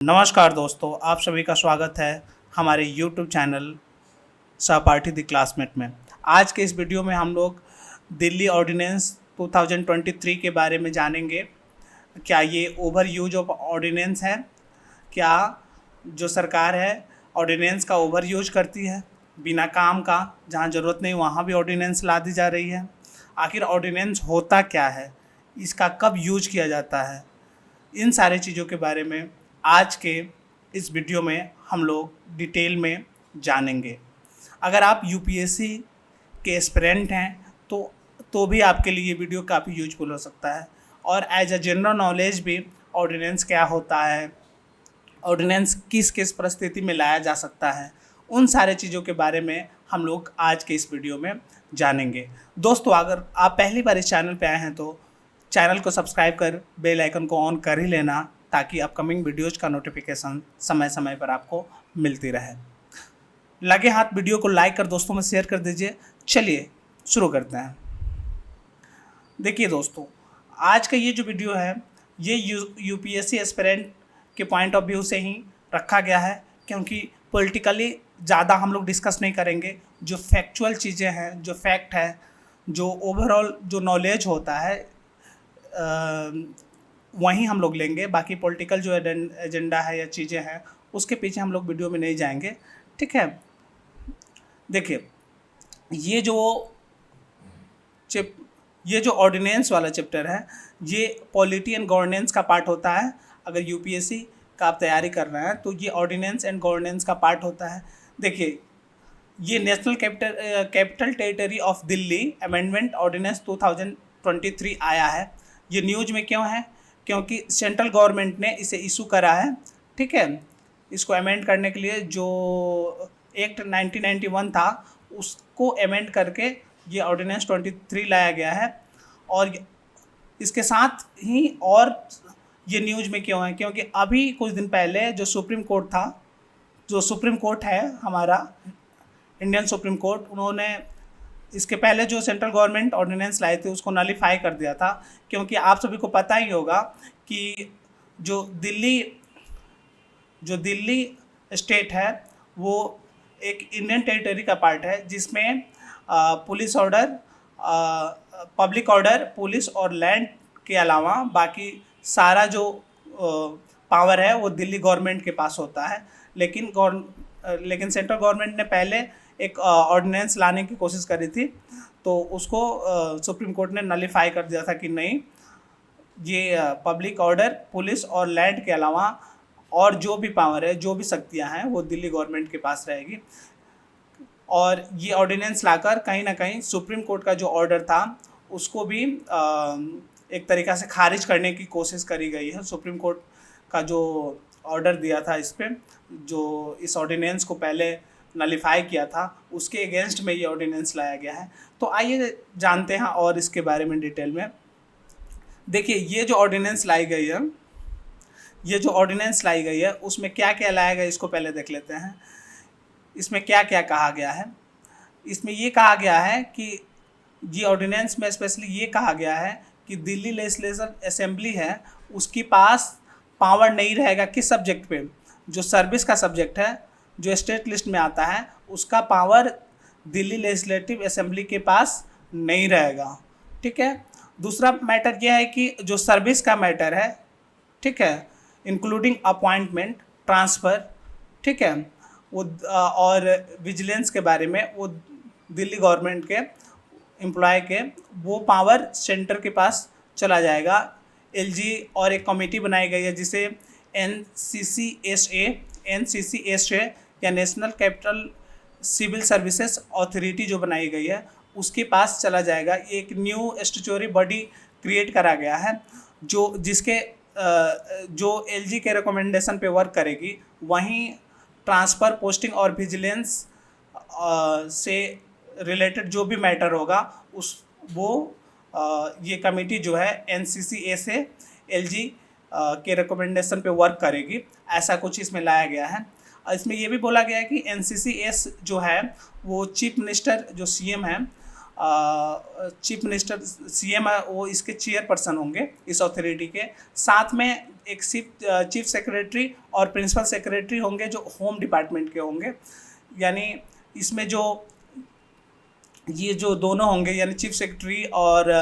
नमस्कार दोस्तों, आप सभी का स्वागत है हमारे YouTube चैनल सहपाठी द क्लासमेट में। आज के इस वीडियो में हम लोग दिल्ली ऑर्डिनेंस 2023 के बारे में जानेंगे। क्या ये ओवर यूज ऑफ ऑर्डिनेंस है? क्या जो सरकार है ऑर्डिनेंस का ओवर यूज करती है बिना काम का? जहाँ ज़रूरत नहीं वहाँ भी ऑर्डिनेंस ला दी जा रही है। आखिर ऑर्डिनेंस होता क्या है, इसका कब यूज किया जाता है, इन सारी चीज़ों के बारे में आज के इस वीडियो में हम लोग डिटेल में जानेंगे। अगर आप यूपीएससी के एस्पिरेंट हैं तो भी आपके लिए ये वीडियो काफ़ी यूजफुल हो सकता है। और एज अ जनरल नॉलेज भी ऑर्डिनेंस क्या होता है, ऑर्डिनेंस किस किस परिस्थिति में लाया जा सकता है, उन सारे चीज़ों के बारे में हम लोग आज के इस वीडियो में जानेंगे। दोस्तों, अगर आप पहली बार इस चैनल पे आए हैं तो चैनल को सब्सक्राइब कर बेल आइकन को ऑन कर ही लेना, ताकि अपकमिंग वीडियोज़ का नोटिफिकेशन समय समय पर आपको मिलती रहे। लगे हाथ वीडियो को लाइक कर दोस्तों में शेयर कर दीजिए। चलिए शुरू करते हैं। देखिए दोस्तों, आज का ये जो वीडियो है ये यूपीएससी एस्पिरेंट के पॉइंट ऑफ व्यू से ही रखा गया है, क्योंकि पॉलिटिकली ज़्यादा हम लोग डिस्कस नहीं करेंगे। जो फैक्चुअल चीज़ें हैं, जो फैक्ट है, जो ओवरऑल जो नॉलेज होता है वहीं हम लोग लेंगे। बाकी पॉलिटिकल जो एजेंडा है या चीज़ें हैं उसके पीछे हम लोग वीडियो में नहीं जाएंगे, ठीक है। देखिए, ये जो ऑर्डिनेंस वाला चैप्टर है ये पॉलिटी एंड गवर्नेंस का पार्ट होता है। अगर यूपीएससी का आप तैयारी कर रहे हैं तो ये ऑर्डिनेंस एंड गवर्नेंस का पार्ट होता है। देखिए, ये national capital territory of Delhi amendment ordinance 2023 आया है। ये न्यूज़ में क्यों है? क्योंकि सेंट्रल गवर्नमेंट ने इसे इशू करा है, ठीक है। इसको अमेंड करने के लिए जो एक्ट 1991 था उसको अमेंड करके ये ऑर्डिनेंस 23 लाया गया है। और इसके साथ ही और ये न्यूज़ में क्यों है? क्योंकि अभी कुछ दिन पहले जो सुप्रीम कोर्ट है हमारा इंडियन सुप्रीम कोर्ट, उन्होंने इसके पहले जो सेंट्रल गवर्नमेंट ऑर्डिनेंस लाए थे उसको नलीफाई कर दिया था। क्योंकि आप सभी को पता ही होगा कि जो दिल्ली स्टेट है वो एक इंडियन टेरिटरी का पार्ट है, जिसमें पब्लिक ऑर्डर, पुलिस और लैंड के अलावा बाकी सारा जो पावर है वो दिल्ली गवर्नमेंट के पास होता है। लेकिन सेंट्रल गवर्नमेंट ने पहले एक ऑर्डिनेंस लाने की कोशिश करी थी, तो उसको सुप्रीम कोर्ट ने नलीफाई कर दिया था कि नहीं, ये पब्लिक ऑर्डर, पुलिस और लैंड के अलावा और जो भी पावर है, जो भी शक्तियां हैं वो दिल्ली गवर्नमेंट के पास रहेगी। और ये ऑर्डिनेंस लाकर कहीं ना कहीं सुप्रीम कोर्ट का जो ऑर्डर था उसको भी एक तरीक़ा से खारिज करने की कोशिश करी गई है। सुप्रीम कोर्ट का जो ऑर्डर दिया था इस पर, जो इस ऑर्डिनेंस को पहले नलीफाई किया था, उसके अगेंस्ट में ये ऑर्डिनेंस लाया गया है। तो आइए जानते हैं और इसके बारे में डिटेल में। देखिए, ये जो ऑर्डिनेंस लाई गई है उसमें क्या क्या लाया गया इसको पहले देख लेते हैं। इसमें क्या क्या कहा गया है? इसमें ये कहा गया है कि ये ऑर्डिनेंस में स्पेशली ये कहा गया है कि दिल्ली लेजिस्लेटिव असेंबली है उसके पास पावर नहीं रहेगा किस सब्जेक्ट पे? जो सर्विस का सब्जेक्ट है, जो स्टेट लिस्ट में आता है, उसका पावर दिल्ली लेजिस्लेटिव असेंबली के पास नहीं रहेगा, ठीक है। दूसरा मैटर यह है कि जो सर्विस का मैटर है, ठीक है, इंक्लूडिंग अपॉइंटमेंट, ट्रांसफ़र, ठीक है, वो और विजिलेंस के बारे में वो दिल्ली गवर्नमेंट के एम्प्लॉय के वो पावर सेंटर के पास चला जाएगा। एलजी और एक कमेटी बनाई गई है जिसे एनसीसीएसए या national capital civil services authority जो बनाई गई है उसके पास चला जाएगा। एक न्यू स्टैट्यूटरी बॉडी क्रिएट करा गया है जो एलजी के रिकमेंडेशन पे वर्क करेगी। वहीं ट्रांसफ़र, पोस्टिंग और विजिलेंस से रिलेटेड जो भी मैटर होगा ये कमेटी जो है एनसीसीएसए एलजी के रिकमेंडेशन पे वर्क करेगी। ऐसा कुछ इसमें लाया गया है। इसमें ये भी बोला गया है कि एनसीसीएस जो है वो चीफ मिनिस्टर जो सीएम है, चीफ मिनिस्टर सीएम है, वो इसके चेयरपर्सन होंगे इस अथॉरिटी के। साथ में एक चीफ सेक्रेटरी और प्रिंसिपल सेक्रेटरी होंगे जो होम डिपार्टमेंट के होंगे। यानी इसमें जो ये जो दोनों होंगे यानी चीफ सेक्रेटरी और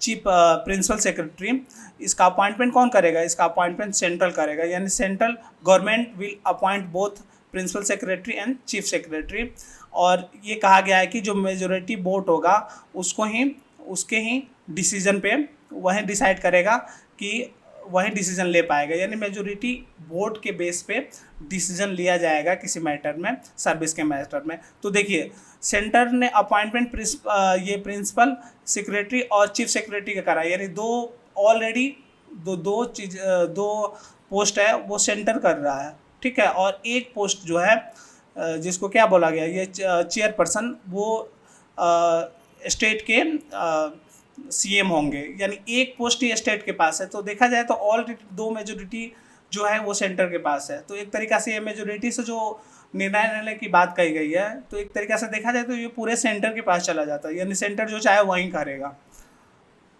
चीफ प्रिंसिपल सेक्रेटरी, इसका अपॉइंटमेंट कौन करेगा? इसका अपॉइंटमेंट सेंट्रल करेगा, यानी central government will appoint both principal secretary and chief secretary. और ये कहा गया है कि जो मेजॉरिटी वोट होगा उसके ही डिसीजन पे वही डिसाइड करेगा कि वही डिसीजन ले पाएगा, यानी मेजॉरिटी वोट के बेस पे डिसीजन लिया जाएगा किसी मैटर में, सर्विस के मैटर में। तो देखिए सेंटर ने अपॉइंटमेंट ये प्रिंसिपल सेक्रेटरी और चीफ सेक्रेटरी का करा, यानी ऑलरेडी दो पोस्ट है वो सेंटर कर रहा है, ठीक है। और एक पोस्ट जो है जिसको क्या बोला गया, ये चेयरपर्सन, वो स्टेट के सीएम होंगे, यानी एक पोस्ट ही स्टेट के पास है। तो देखा जाए तो ऑलरेडी 2 मेजोरिटी जो है वो सेंटर के पास है। तो एक तरीक़ा से ये मेजोरिटी से जो निर्णय लेने की बात कही गई है, तो एक तरीक़ा से देखा जाए तो ये पूरे सेंटर के पास चला जाता है, यानी सेंटर जो चाहे वहीं करेगा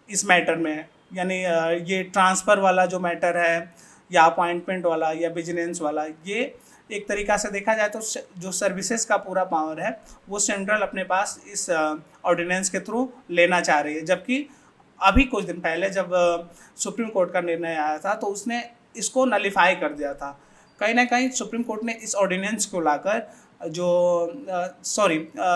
इस मैटर में। यानी ये ट्रांसफ़र वाला जो मैटर है या अपॉइंटमेंट वाला या विजिलेंस वाला, ये एक तरीक़ा से देखा जाए तो जो सर्विसेज का पूरा पावर है वो सेंट्रल अपने पास इस ऑर्डिनेंस के थ्रू लेना चाह रही है। जबकि अभी कुछ दिन पहले जब सुप्रीम कोर्ट का निर्णय आया था तो उसने इसको नलिफाई कर दिया था। कहीं ना कहीं सुप्रीम कोर्ट ने इस ऑर्डिनेंस को लाकर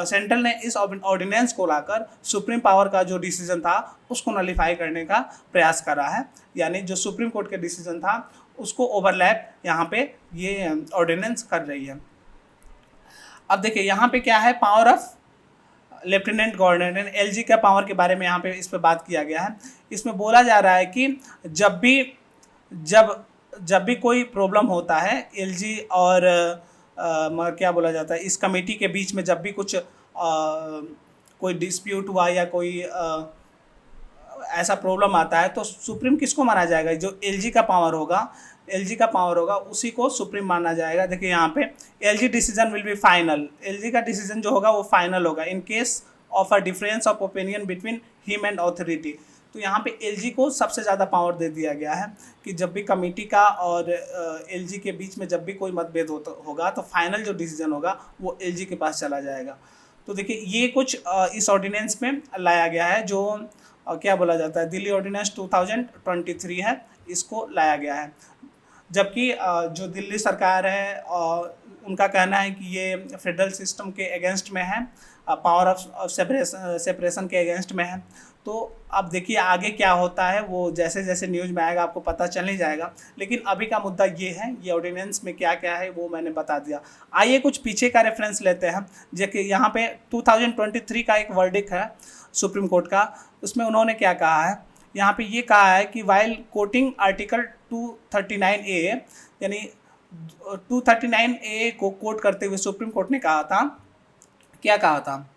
सेंट्रल ने इस ऑर्डिनेंस को लाकर सुप्रीम पावर का जो डिसीजन था उसको नलिफाई करने का प्रयास करा है, यानी जो सुप्रीम कोर्ट के डिसीजन था उसको ओवरलैप यहाँ पे ये ऑर्डिनेंस कर रही है। अब देखिए यहाँ पे क्या है, power of lieutenant governor, LG का पावर के बारे में यहाँ पे इस पे बात किया गया है। इसमें बोला जा रहा है कि जब भी कोई प्रॉब्लम होता है एलजी और क्या बोला जाता है, इस कमेटी के बीच में जब भी कुछ कोई डिस्प्यूट हुआ या कोई ऐसा प्रॉब्लम आता है तो सुप्रीम किसको माना जाएगा? जो एलजी का पावर होगा उसी को सुप्रीम माना जाएगा। देखिए यहाँ पे LG decision will be final, LG का डिसीजन जो होगा वो फाइनल होगा इन case of a difference of opinion between him and authority. तो यहाँ पे एलजी को सबसे ज़्यादा पावर दे दिया गया है कि जब भी कमेटी का और एलजी के बीच में जब भी कोई मतभेद होगा तो फाइनल जो डिसीजन होगा वो एलजी के पास चला जाएगा। तो देखिए ये कुछ इस ऑर्डिनेंस में लाया गया है, जो क्या बोला जाता है, दिल्ली ऑर्डिनेंस 2023 है, इसको लाया गया है। जबकि जो दिल्ली सरकार है उनका कहना है कि ये फेडरल सिस्टम के अगेंस्ट में है, पावर ऑफ सेपरेशन के अगेंस्ट में है। तो अब देखिए आगे क्या होता है, वो जैसे जैसे न्यूज़ में आएगा आपको पता चल ही जाएगा। लेकिन अभी का मुद्दा ये है, ये ऑर्डिनेंस में क्या क्या है वो मैंने बता दिया। आइए कुछ पीछे का रेफरेंस लेते हैं। जबकि यहाँ पे 2023 का एक वर्डिक्ट है सुप्रीम कोर्ट का, उसमें उन्होंने क्या कहा है, यहाँ पे ये कहा है कि वाइल कोटिंग आर्टिकल 239A, यानी 239A को कोट करते हुए सुप्रीम कोर्ट ने कहा था, क्या कहा था,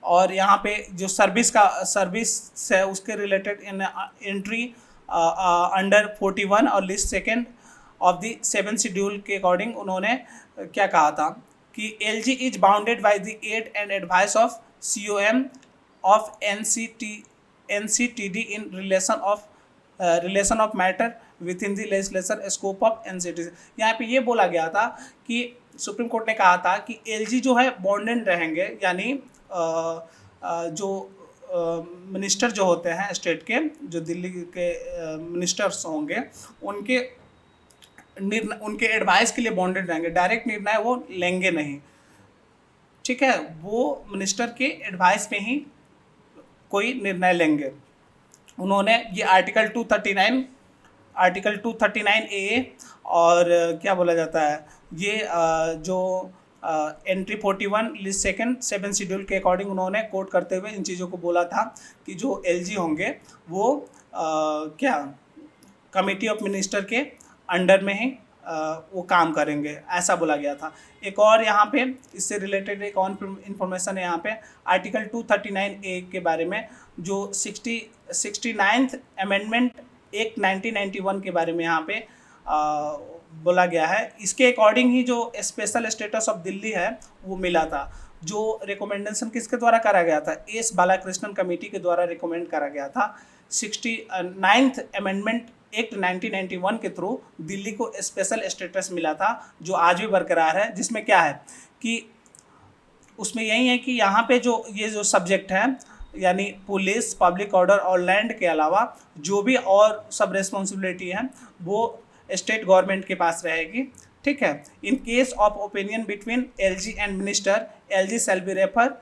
और यहाँ पे जो सर्विस है उसके रिलेटेड इन एंट्री अंडर 41 और list second of the 7 schedule के अकॉर्डिंग उन्होंने क्या कहा था कि LG is bounded by the aid and advice of COM of NCTD in relation of matter within the legislature scope of NCTD। यहाँ पे ये बोला गया था कि सुप्रीम कोर्ट ने कहा था कि एलजी जो है बॉन्डेड रहेंगे, यानी जो मिनिस्टर जो होते हैं स्टेट के, जो दिल्ली के मिनिस्टर्स होंगे, उनके एडवाइस के लिए बॉन्डेड रहेंगे, डायरेक्ट निर्णय वो लेंगे नहीं, ठीक है, वो मिनिस्टर के एडवाइस में ही कोई निर्णय लेंगे। उन्होंने ये आर्टिकल 239A और क्या बोला जाता है, ये जो एंट्री 41 लिस्ट सेकेंड 7 शेड्यूल के अकॉर्डिंग उन्होंने कोट करते हुए इन चीज़ों को बोला था कि जो एलजी होंगे वो क्या कमेटी ऑफ मिनिस्टर के अंडर में ही वो काम करेंगे, ऐसा बोला गया था। एक और यहाँ पे इससे रिलेटेड एक और इन्फॉर्मेशन है यहाँ पे आर्टिकल 239A के बारे में, जो 69th अमेंडमेंट एक्ट 1991 के बारे में यहाँ पे बोला गया है। इसके अकॉर्डिंग ही जो स्पेशल स्टेटस ऑफ दिल्ली है वो मिला था, जो रिकमेंडेशन किसके द्वारा करा गया था, एस बालाकृष्णन कमेटी के द्वारा रिकमेंड करा गया था 69th अमेंडमेंट एक्ट 1991 के थ्रू दिल्ली को स्पेशल स्टेटस मिला था, जो आज भी बरकरार है, जिसमें क्या है कि उसमें यही है कि यहाँ पे जो ये जो सब्जेक्ट है यानी पुलिस, पब्लिक ऑर्डर और लैंड के अलावा जो भी और सब रिस्पॉन्सिबिलिटी है वो स्टेट गवर्नमेंट के पास रहेगी। ठीक है। In case of opinion between LG and minister, LG shall be refer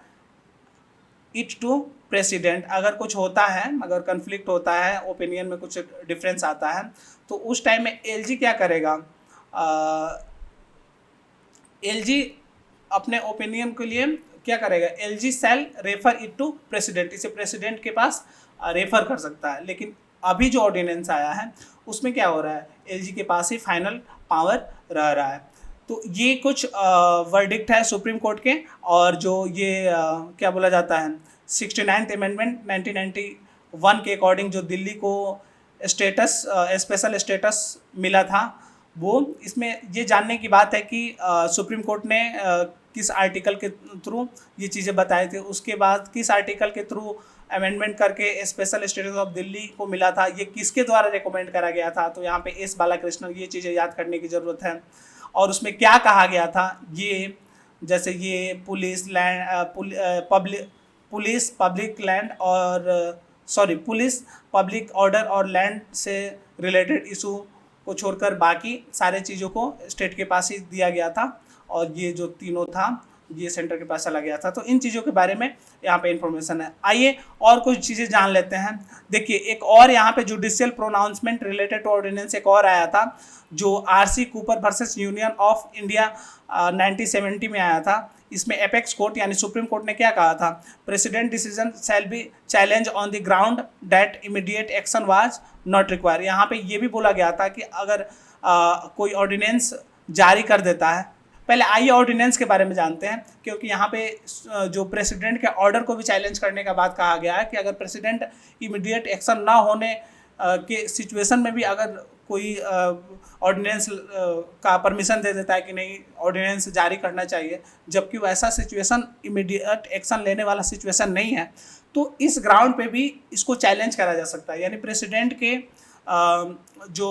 it to president. अगर कुछ होता है, अगर कन्फ्लिक्ट होता है, ओपिनियन में कुछ डिफरेंस आता है, तो उस टाइम में एलजी क्या करेगा, एलजी अपने ओपिनियन के लिए क्या करेगा, LG shall refer it to president, इसे प्रेसिडेंट के पास रेफर कर सकता है। लेकिन अभी जो ऑर्डिनेंस आया है उसमें क्या हो रहा है, एलजी के पास ही फाइनल पावर रह रहा है। तो ये कुछ वर्डिक्ट है सुप्रीम कोर्ट के, और जो ये क्या बोला जाता है 69th अमेंडमेंट 1991 के अकॉर्डिंग जो दिल्ली को स्टेटस स्पेशल स्टेटस मिला था, वो इसमें ये जानने की बात है कि सुप्रीम कोर्ट ने किस आर्टिकल के थ्रू ये चीज़ें बताई थी, उसके बाद किस आर्टिकल के थ्रू अमेंडमेंट करके स्पेशल स्टेटस ऑफ दिल्ली को मिला था, ये किसके द्वारा रिकमेंड करा गया था। तो यहाँ पे एस बालाकृष्णन, ये चीज़ें याद करने की ज़रूरत है। और उसमें क्या कहा गया था, ये जैसे ये police land police public land और पुलिस पब्लिक ऑर्डर और लैंड से रिलेटेड इशू को छोड़कर बाकी सारे चीज़ों को स्टेट के पास ही दिया गया था, और ये जो तीनों था ये सेंटर के पास चला गया था। तो इन चीज़ों के बारे में यहाँ पे इंफॉर्मेशन है। आइए और कुछ चीज़ें जान लेते हैं। देखिए एक और यहाँ पे judicial pronouncement related to ordinance एक और आया था, जो RC Cooper versus Union of India 1970 में आया था। इसमें एपेक्स कोर्ट यानी सुप्रीम कोर्ट ने क्या कहा था, president decision shall be challenge on the ground that immediate action was not require. यहाँ पे ये भी बोला गया था कि अगर कोई ऑर्डिनेंस जारी कर देता है, पहले आइए ऑर्डिनेंस के बारे में जानते हैं, क्योंकि यहाँ पे जो प्रेसिडेंट के ऑर्डर को भी चैलेंज करने का बात कहा गया है कि अगर प्रेसिडेंट इमीडिएट एक्शन ना होने के सिचुएशन में भी अगर कोई ऑर्डिनेंस का परमिशन दे देता है कि नहीं ऑर्डिनेंस जारी करना चाहिए, जबकि वैसा सिचुएशन इमीडिएट एक्शन लेने वाला सिचुएशन नहीं है, तो इस ग्राउंड पे भी इसको चैलेंज करा जा सकता है। यानी प्रेसिडेंट के जो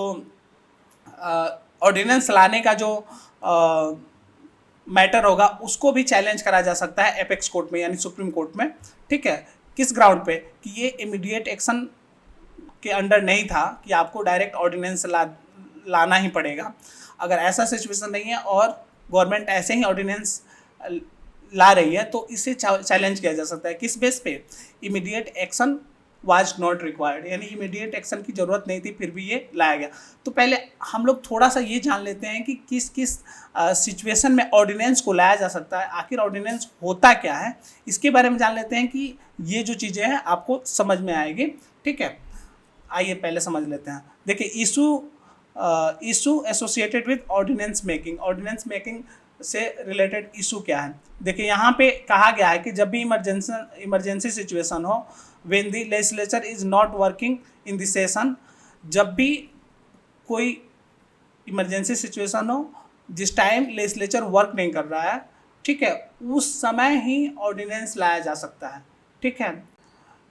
ऑर्डिनेंस लाने का जो मैटर होगा उसको भी चैलेंज करा जा सकता है एपेक्स कोर्ट में यानी सुप्रीम कोर्ट में। ठीक है। किस ग्राउंड पे, कि ये इमीडिएट एक्शन के अंडर नहीं था कि आपको डायरेक्ट ऑर्डिनेंस लाना ही पड़ेगा। अगर ऐसा सिचुएशन नहीं है और गवर्नमेंट ऐसे ही ऑर्डिनेंस ला रही है तो इसे चैलेंज किया जा सकता है। किस बेस पे, immediate action was not required, यानी इमीडिएट एक्शन की ज़रूरत नहीं थी फिर भी ये लाया गया। तो पहले हम लोग थोड़ा सा ये जान लेते हैं कि किस किस सिचुएशन में ऑर्डिनेंस को लाया जा सकता है, आखिर ऑर्डिनेंस होता क्या है, इसके बारे में जान लेते हैं कि ये जो चीज़ें हैं आपको समझ में आएगी। ठीक है। आइए पहले समझ लेते हैं। देखिए issue associated with ordinance making, ordinance making से रिलेटेड इशू क्या है। देखिए यहाँ पे कहा गया है कि जब भी इमरजेंसी सिचुएशन हो, when the legislature is not working in the session, जब भी कोई इमरजेंसी सिचुएशन हो जिस टाइम लेजिस्लेचर वर्क नहीं कर रहा है, ठीक है, उस समय ही ऑर्डिनेंस लाया जा सकता है। ठीक है।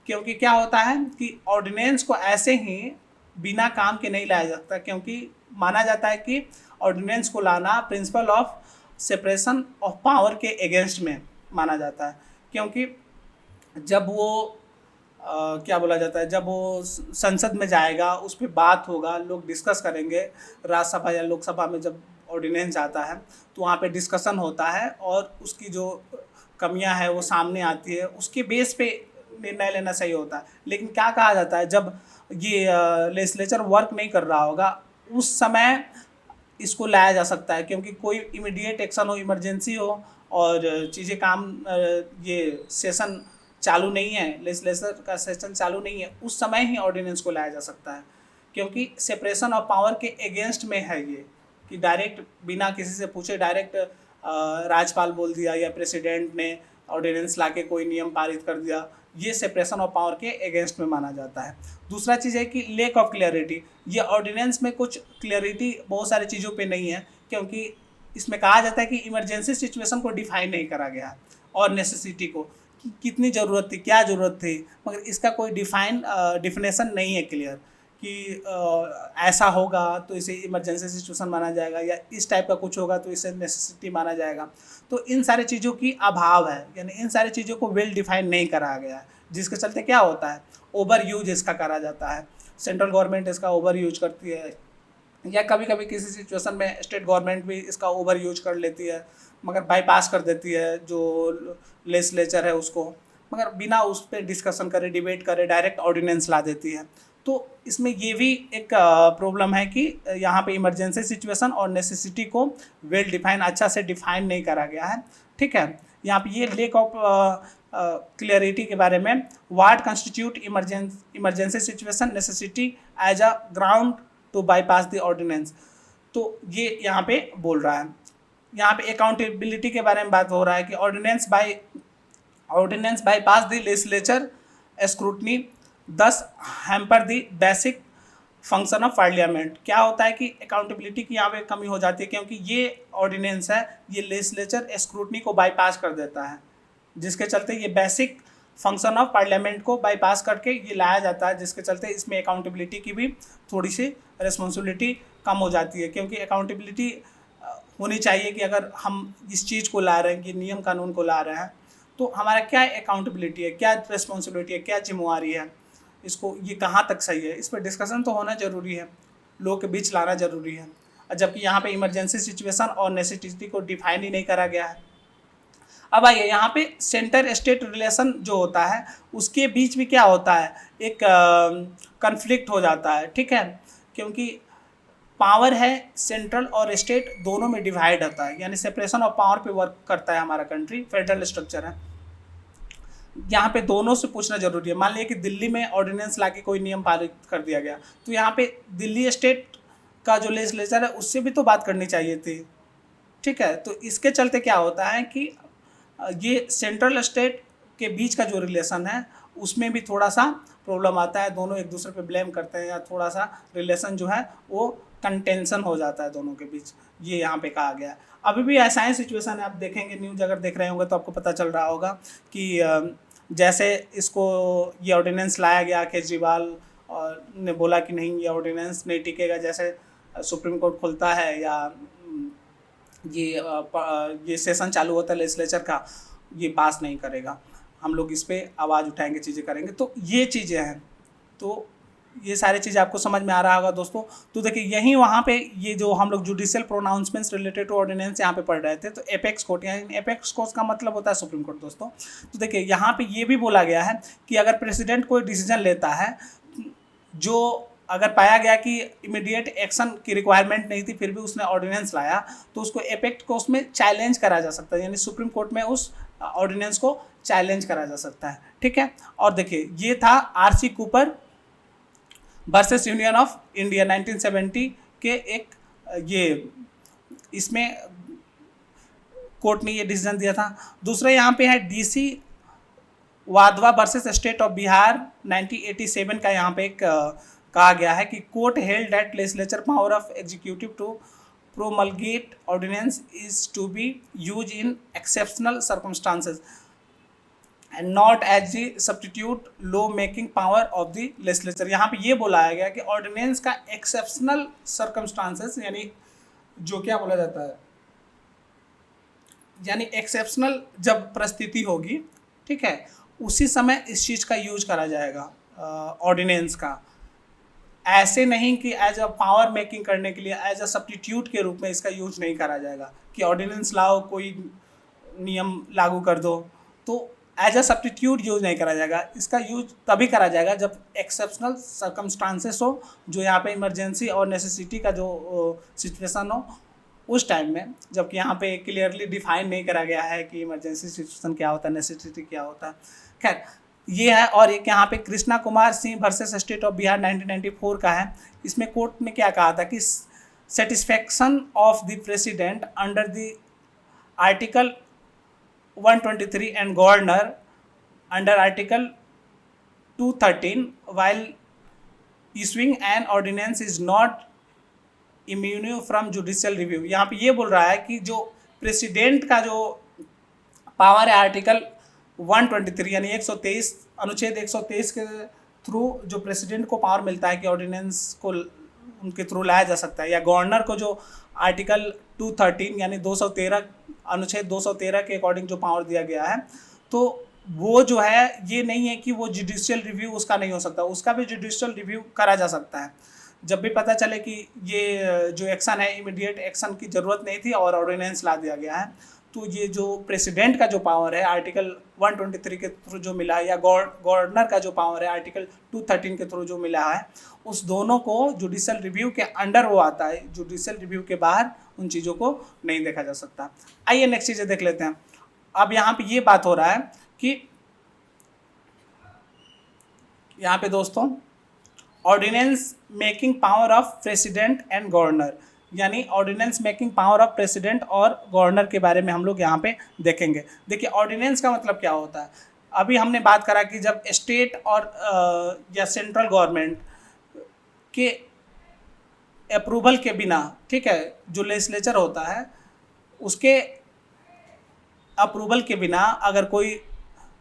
क्योंकि क्या होता है कि ऑर्डिनेंस को ऐसे ही बिना काम के नहीं लाया जाता, क्योंकि माना जाता है कि ऑर्डिनेंस को लाना principle of separation of power के अगेंस्ट में माना जाता है। क्योंकि जब वो क्या बोला जाता है, जब वो संसद में जाएगा उस पर बात होगा, लोग डिस्कस करेंगे, राज्यसभा या लोकसभा में जब ऑर्डिनेंस आता है तो वहाँ पे डिस्कशन होता है और उसकी जो कमियां है वो सामने आती है, उसके बेस पे निर्णय लेना सही होता है। लेकिन क्या कहा जाता है, जब ये लेजिस्लेचर वर्क नहीं कर रहा होगा उस समय इसको लाया जा सकता है, क्योंकि कोई इमीडिएट एक्शन हो, इमरजेंसी हो और चीज़ें काम ये सेशन चालू नहीं है, लेजिस्लेचर का सेशन चालू नहीं है, उस समय ही ऑर्डिनेंस को लाया जा सकता है। क्योंकि सेपरेशन ऑफ पावर के अगेंस्ट में है ये, कि डायरेक्ट बिना किसी से पूछे डायरेक्ट राज्यपाल बोल दिया या प्रेसिडेंट ने ऑर्डिनेंस लाके कोई नियम पारित कर दिया, ये सेपरेशन ऑफ पावर के अगेंस्ट में माना जाता है। दूसरा चीज़ है कि लेक ऑफ क्लियरिटी, ये ऑर्डिनेंस में कुछ क्लियरिटी बहुत सारी चीज़ों पे नहीं है, क्योंकि इसमें कहा जाता है कि इमरजेंसी सिचुएशन को डिफाइन नहीं करा गया है और नेसेसिटी को, कितनी ज़रूरत थी, क्या ज़रूरत थी, मगर इसका कोई डिफिनेशन नहीं है क्लियर कि ऐसा होगा तो इसे इमरजेंसी सिचुएशन माना जाएगा या इस टाइप का कुछ होगा तो इसे नेसेसिटी माना जाएगा। तो इन सारी चीज़ों की अभाव है, यानी इन सारी चीज़ों को वेल डिफाइन नहीं करा गया है, जिसके चलते क्या होता है, ओवर यूज इसका करा जाता है। सेंट्रल गवर्नमेंट इसका ओवर यूज करती है या कभी कभी किसी सिचुएशन में स्टेट गवर्नमेंट भी इसका ओवर यूज कर लेती है, मगर बाईपास कर देती है जो लेजिस्लेचर है उसको, मगर बिना उस पर डिस्कशन करे, डिबेट करे, डायरेक्ट ऑर्डिनेंस ला देती है। तो इसमें ये भी एक प्रॉब्लम है कि यहाँ पे इमरजेंसी सिचुएशन और नेसेसिटी को वेल डिफाइन, अच्छा से डिफाइन नहीं करा गया है। ठीक है, यहाँ पे ये लेक ऑफ क्लियरिटी के बारे में, what constitute emergency situation necessity as a ground to bypass the ordinance, तो ये यहाँ पे बोल रहा है। यहाँ पे अकाउंटेबिलिटी के बारे में बात हो रहा है कि ordinance bypass the legislature scrutiny thus hamper the basic function of parliament. क्या होता है कि अकाउंटेबिलिटी की यहाँ पे कमी हो जाती है, क्योंकि ये ऑर्डिनेंस है, ये लेजिस्लेचर स्क्रूटनी को बाईपास कर देता है, जिसके चलते ये बेसिक फंक्शन ऑफ पार्लियामेंट को बाईपास करके ये लाया जाता है, जिसके चलते इसमें अकाउंटेबिलिटी की भी थोड़ी सी रिस्पॉन्सिबिलिटी कम हो जाती है। क्योंकि अकाउंटेबिलिटी होनी चाहिए कि अगर हम इस चीज़ को ला रहे हैं, कि नियम कानून को ला रहे हैं, तो हमारा क्या अकाउंटेबिलिटी है, क्या रिस्पॉन्सिबिलिटी है, क्या जिम्मेवारी है, इसको ये कहाँ तक सही है, इस पर डिस्कशन तो होना ज़रूरी है, लोगों के बीच लाना ज़रूरी है। जबकि यहाँ पे इमरजेंसी सिचुएशन और नेसेसिटी को डिफाइन ही नहीं करा गया है। अब आइए यहाँ पे सेंटर स्टेट रिलेशन जो होता है उसके बीच में क्या होता है, एक कन्फ्लिक्ट हो जाता है। ठीक है, क्योंकि पावर है सेंट्रल और स्टेट दोनों में डिवाइड होता है, यानी सेपरेशन ऑफ पावर पे वर्क करता है हमारा कंट्री, फेडरल स्ट्रक्चर है। यहाँ पे दोनों से पूछना जरूरी है। मान लिया कि दिल्ली में ऑर्डिनेंस लाके कोई नियम पारित कर दिया गया, तो यहाँ पे दिल्ली स्टेट का जो लेजिस्लेचर है उससे भी तो बात करनी चाहिए थी। ठीक है, तो इसके चलते क्या होता है कि ये सेंट्रल स्टेट के बीच का जो रिलेशन है उसमें भी थोड़ा सा प्रॉब्लम आता है, दोनों एक दूसरे पे ब्लेम करते हैं, या थोड़ा सा रिलेशन जो है वो कंटेंशन हो जाता है दोनों के बीच, ये यहाँ पे कहा गया है। अभी भी ऐसा ही सिचुएशन है, आप देखेंगे न्यूज़ अगर देख रहे होंगे तो आपको पता चल रहा होगा कि जैसे इसको ये ऑर्डिनेंस लाया गया, केजरीवाल ने बोला कि नहीं ये ऑर्डिनेंस नहीं टिकेगा, जैसे सुप्रीम कोर्ट खुलता है या ये सेशन चालू होता है लेजिस्लेचर का, ये पास नहीं करेगा, हम लोग इस पर आवाज़ उठाएंगे, चीज़ें करेंगे। तो ये चीज़ें हैं, तो ये सारी चीज़ें आपको समझ में आ रहा होगा दोस्तों। तो देखिए यहीं वहाँ पे ये जो हम लोग judicial pronouncements related to ordinance यहाँ पे पढ़ रहे थे, तो एपेक्स कोर्ट, यानी एपेक्स कोर्ट का मतलब होता है सुप्रीम कोर्ट दोस्तों। तो देखिए यहाँ पे ये भी बोला गया है कि अगर प्रेसिडेंट कोई डिसीजन लेता है जो अगर पाया गया कि इमीडिएट एक्शन की रिक्वायरमेंट नहीं थी, फिर भी उसने ऑर्डिनेंस लाया, तो उसको एपेक्ट को उसमें चैलेंज करा जा सकता है, यानी सुप्रीम कोर्ट में उस ऑर्डिनेंस को चैलेंज करा जा सकता है। ठीक है, और देखिए ये था RC Cooper versus Union of India 1970 के एक ये इसमें कोर्ट ने ये डिसीजन दिया था। दूसरा यहाँ पे है DC Wadhwa versus state of Bihar 1987 का यहाँ पे एक कहा गया है कि court held that legislature power of executive to promulgate ordinance is to be use in exceptional circumstances and not as the substitute law making power of the legislature. यहाँ पे ये बोला गया कि ऑर्डिनेंस का एक्सेप्शनल सर्कमस्टांसेस, यानी जो क्या बोला जाता है, यानी एक्सेप्शनल जब परिस्थिति होगी, ठीक है, उसी समय इस चीज़ का यूज करा जाएगा ऑर्डिनेंस का, ऐसे नहीं कि एज अ पावर मेकिंग करने के लिए एज अ सब्स्टिट्यूट के रूप में इसका यूज नहीं करा जाएगा कि ऑर्डिनेंस लाओ, कोई नियम लागू कर दो, तो एज अ सब्स्टिट्यूट यूज नहीं करा जाएगा। इसका यूज तभी करा जाएगा जब एक्सेप्शनल सर्कमस्टांसेस हो, जो यहाँ पे इमरजेंसी और नेसेसिटी का जो सिचुएशन हो उस टाइम में, जबकि यहाँ पे क्लियरली डिफाइन नहीं करा गया है कि इमरजेंसी सिचुएशन क्या होता है, नेसेसिटी क्या होता है। खैर ये है। और एक यहाँ पे Krishna Kumar Singh versus state of Bihar 1994 का है। इसमें कोर्ट ने क्या कहा था कि satisfaction of the president under the article 123 and governor under article 213 while issuing an ordinance is not immune from judicial review। यहाँ पे ये बोल रहा है कि जो प्रेसिडेंट का जो पावर है आर्टिकल 123 यानी 123 अनुच्छेद 123 के थ्रू जो प्रेसिडेंट को पावर मिलता है कि ऑर्डिनेंस को उनके थ्रू लाया जा सकता है, या गवर्नर को जो आर्टिकल 213 यानी 213 अनुच्छेद 213 के अकॉर्डिंग जो पावर दिया गया है, तो वो जो है ये नहीं है कि वो जुडिशियल रिव्यू उसका नहीं हो सकता, उसका भी जुडिशियल रिव्यू करा जा सकता है। जब भी पता चले कि ये जो एक्शन है इमीडिएट एक्शन की ज़रूरत नहीं थी और ऑर्डिनेंस ला दिया गया है, तो ये जो प्रेसिडेंट का जो पावर है आर्टिकल 123 के थ्रू जो मिला है, या गवर्नर का जो पावर है आर्टिकल 213 के थ्रू जो मिला है, उस दोनों को जुडिशियल रिव्यू के अंडर वो आता है, जुडिशियल रिव्यू के बाहर उन चीज़ों को नहीं देखा जा सकता। आइए नेक्स्ट चीज़ें देख लेते हैं। अब यहाँ पे ये बात हो रहा है कि यहाँ पे दोस्तों ordinance making power of president and governor, यानी ordinance making power of president और गवर्नर के बारे में हम लोग यहाँ पे देखेंगे। देखिए ऑर्डिनेंस का मतलब क्या होता है। अभी हमने बात करा कि जब स्टेट और या सेंट्रल गवर्नमेंट के अप्रूवल के बिना, ठीक है, जो लेजिस्लेचर होता है उसके अप्रूवल के बिना अगर कोई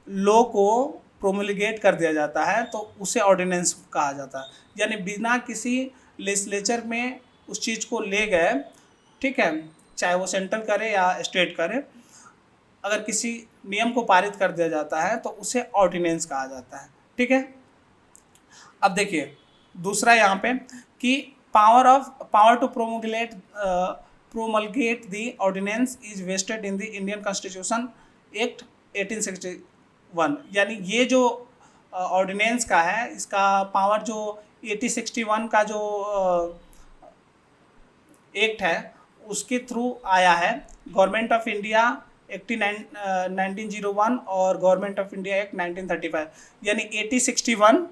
लॉ को प्रोमुलगेट कर दिया जाता है तो उसे ऑर्डिनेंस कहा जाता है। यानी बिना किसी लेजिस्लेचर में उस चीज़ को ले गए, ठीक है, चाहे वो सेंट्रल करे या स्टेट करे, अगर किसी नियम को पारित कर दिया जाता है तो उसे ऑर्डिनेंस कहा जाता है, ठीक है। अब देखिए दूसरा यहाँ पे कि power to promulgate the ordinance is vested in the Indian Constitution Act 1861, यानी ये जो ऑर्डिनेंस का है इसका पावर जो 1861 का जो एक्ट है उसके थ्रू आया है। गवर्नमेंट ऑफ इंडिया एक्ट 1901 और गवर्नमेंट ऑफ इंडिया एक्ट 1935, यानी 1861,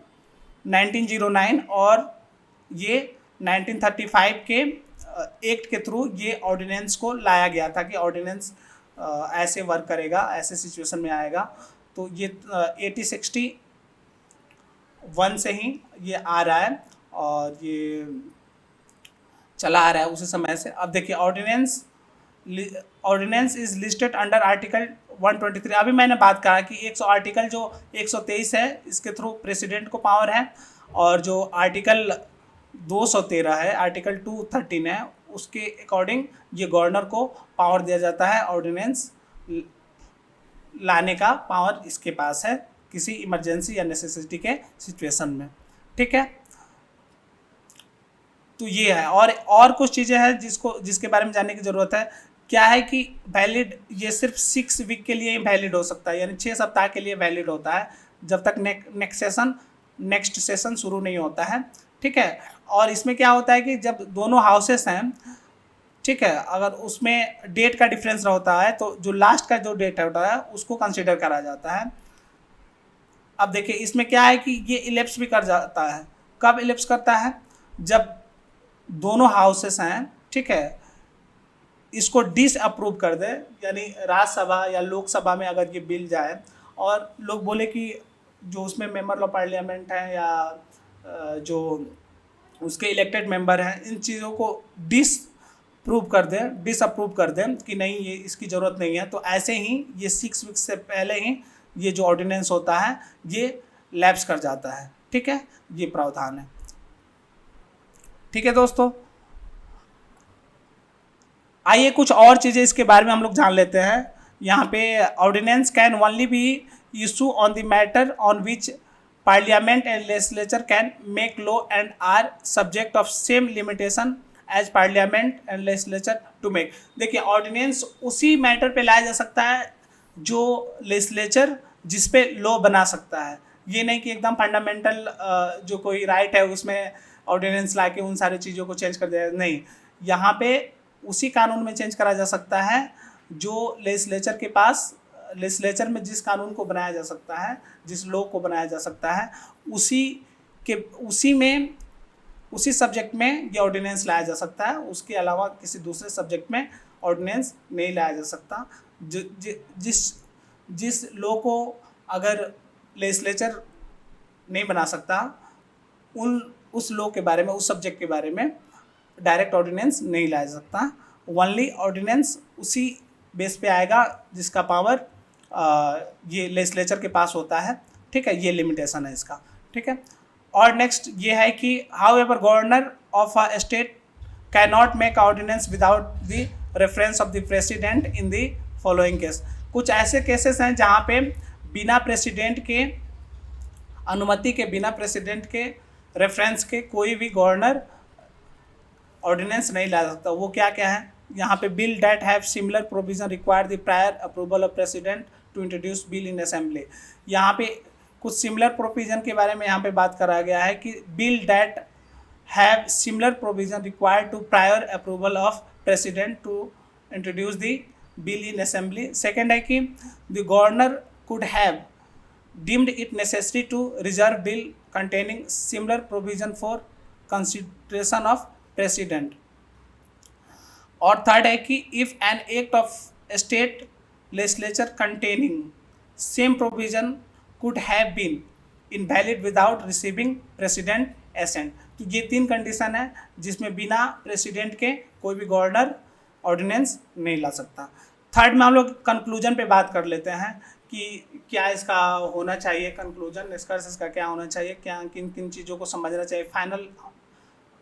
1909 और ये 1935 के एक्ट के थ्रू ये ऑर्डिनेंस को लाया गया था कि ऑर्डिनेंस ऐसे वर्क करेगा, ऐसे सिचुएशन में आएगा। तो ये 1861 से ही ये आ रहा है और ये चला आ रहा है उसी समय से। अब देखिए ordinance is listed under article 123। अभी मैंने बात कहा कि आर्टिकल जो 123 है इसके थ्रू प्रेसिडेंट को पावर है, और जो आर्टिकल 213 है, आर्टिकल 213 है, उसके अकॉर्डिंग ये गवर्नर को पावर दिया जाता है। ऑर्डिनेंस लाने का पावर इसके पास है किसी इमरजेंसी या नेसेसिटी के सिचुएशन में, ठीक है। तो ये है और कुछ चीज़ें हैं जिसके बारे में जानने की ज़रूरत है। क्या है कि वैलिड ये सिर्फ 6 वीक के लिए ही वैलिड हो सकता है, यानी 6 सप्ताह के लिए वैलिड होता है जब तक नेक्स्ट सेशन शुरू नहीं होता है, ठीक है। और इसमें क्या होता है कि जब दोनों हाउसेस हैं, ठीक है, अगर उसमें डेट का डिफरेंस होता है तो जो लास्ट का जो डेट होता है उसको कंसिडर करा जाता है। अब देखिए इसमें क्या है कि ये इलेप्स भी कर जाता है। कब इलेप्स करता है? जब दोनों हाउसेस हैं, ठीक है, इसको डिसअप्रूव कर दे, यानी राज्यसभा या लोकसभा में अगर ये बिल जाए और लोग बोले कि जो उसमें मेंबर ऑफ पार्लियामेंट हैं या जो उसके इलेक्टेड मेंबर हैं, इन चीज़ों को डिसअप्रूव कर दें कि नहीं ये इसकी ज़रूरत नहीं है, तो ऐसे ही ये 6 वीक्स से पहले ही ये जो ऑर्डिनेंस होता है ये लैप्स कर जाता है, ठीक है। ये प्रावधान है, ठीक है दोस्तों। आइए कुछ और चीज़ें इसके बारे में हम लोग जान लेते हैं। यहाँ पे ordinance can only be issue on the matter on which parliament and legislature can make law and are subject of same limitation as parliament and legislature to make. देखिए ऑर्डिनेंस उसी मैटर पे लाया जा सकता है जो लेजिस्लेचर जिस पे लॉ बना सकता है। ये नहीं कि एकदम फंडामेंटल जो कोई राइट है उसमें ऑर्डिनेंस ला के उन सारी चीज़ों को चेंज कर दिया, नहीं। यहाँ पे उसी कानून में चेंज करा जा सकता है जो लेजिस्लेचर में जिस कानून को बनाया जा सकता है, जिस लॉ को बनाया जा सकता है, उसी सब्जेक्ट में ये ऑर्डिनेंस लाया जा सकता है। उसके अलावा किसी दूसरे सब्जेक्ट में ऑर्डिनेंस नहीं लाया जा सकता। जिस लॉ को अगर लेजिस्लेचर नहीं बना सकता, उस लॉ के बारे में, उस सब्जेक्ट के बारे में डायरेक्ट ऑर्डिनेंस नहीं लाया जा सकता। ओनली ऑर्डिनेंस उसी बेस पे आएगा जिसका पावर ये लेजिस्लेचर के पास होता है, ठीक है, ये लिमिटेशन है इसका, ठीक है। और नेक्स्ट ये है कि however governor of a state can not make ordinance without the reference of the president in the following case. कुछ ऐसे केसेस हैं जहाँ पे बिना प्रेसिडेंट के अनुमति के, बिना प्रेसिडेंट के रेफरेंस के कोई भी गवर्नर ऑर्डिनेंस नहीं ला सकता। वो क्या क्या है यहाँ पे? Bill that have similar provision require the prior approval of president to introduce bill in assembly. यहाँ पे कुछ सिमिलर प्रोविजन के बारे में यहाँ पे बात करा गया है कि bill that have similar provision required to prior approval of president to introduce the bill in assembly. Second है कि the governor could have deemed it necessary to reserve bill containing similar provision for consideration of president। और third है कि if an act of state legislature containing same provision could have been invalid without receiving president assent। तो ये तीन condition है जिसमें बिना president के कोई भी गवर्नर ऑर्डिनेंस नहीं ला सकता। थर्ड में हम लोग कंक्लूजन पे बात कर लेते हैं कि क्या इसका होना चाहिए, कंक्लूजन, निष्कर्ष इसका क्या होना चाहिए, क्या किन किन चीज़ों को समझना चाहिए, फाइनल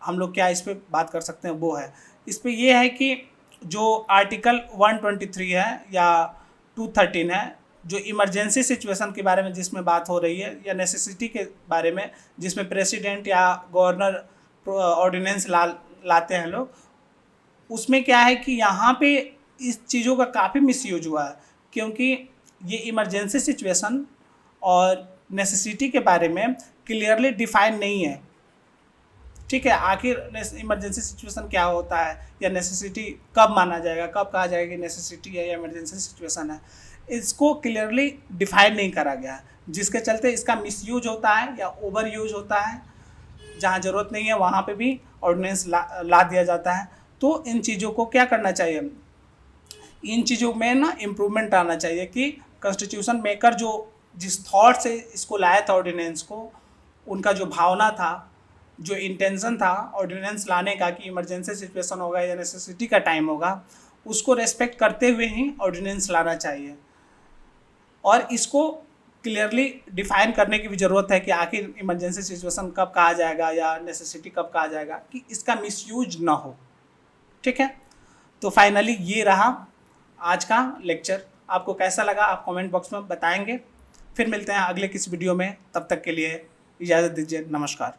हम लोग क्या इस पर बात कर सकते हैं वो है। इस पर ये है कि जो आर्टिकल 123 है या 213 है, जो इमरजेंसी सिचुएशन के बारे में जिसमें बात हो रही है, या नेसेसिटी के बारे में जिसमें प्रेसिडेंट या गवर्नर ऑर्डिनेंस लाते हैं लोग, उसमें क्या है कि यहाँ पे इस चीज़ों का काफ़ी मिसयूज हुआ है, क्योंकि ये इमरजेंसी सिचुएशन और नेसेसिटी के बारे में क्लियरली डिफाइन नहीं है, ठीक है। आखिर इमरजेंसी सिचुएशन क्या होता है या नेसेसिटी कब माना जाएगा, कब कहा जाएगा कि नेसेसिटी है या इमरजेंसी सिचुएशन है, इसको क्लियरली डिफाइन नहीं करा गया है, जिसके चलते इसका मिसयूज होता है या ओवर यूज होता है। जहाँ ज़रूरत नहीं है वहाँ पे भी ऑर्डिनेंस ला दिया जाता है। तो इन चीज़ों को क्या करना चाहिए, इन चीज़ों में ना इम्प्रूवमेंट आना चाहिए कि कॉन्स्टिट्यूशन मेकर जो जिस थॉट से इसको लाया था ऑर्डिनेंस को, उनका जो भावना था, जो इंटेंशन था ऑर्डिनेंस लाने का कि इमरजेंसी सिचुएशन होगा या नेसेसिटी का टाइम होगा, उसको रेस्पेक्ट करते हुए ही ऑर्डिनेंस लाना चाहिए। और इसको क्लियरली डिफाइन करने की भी ज़रूरत है कि आखिर इमरजेंसी सिचुएशन कब कहा जाएगा या नेसेसिटी कब कहा जाएगा, कि इसका मिसयूज ना हो, ठीक है। तो फाइनली ये रहा आज का लेक्चर। आपको कैसा लगा आप कमेंट बॉक्स में बताएंगे। फिर मिलते हैं अगले किसी वीडियो में, तब तक के लिए इजाज़त दीजिए, नमस्कार।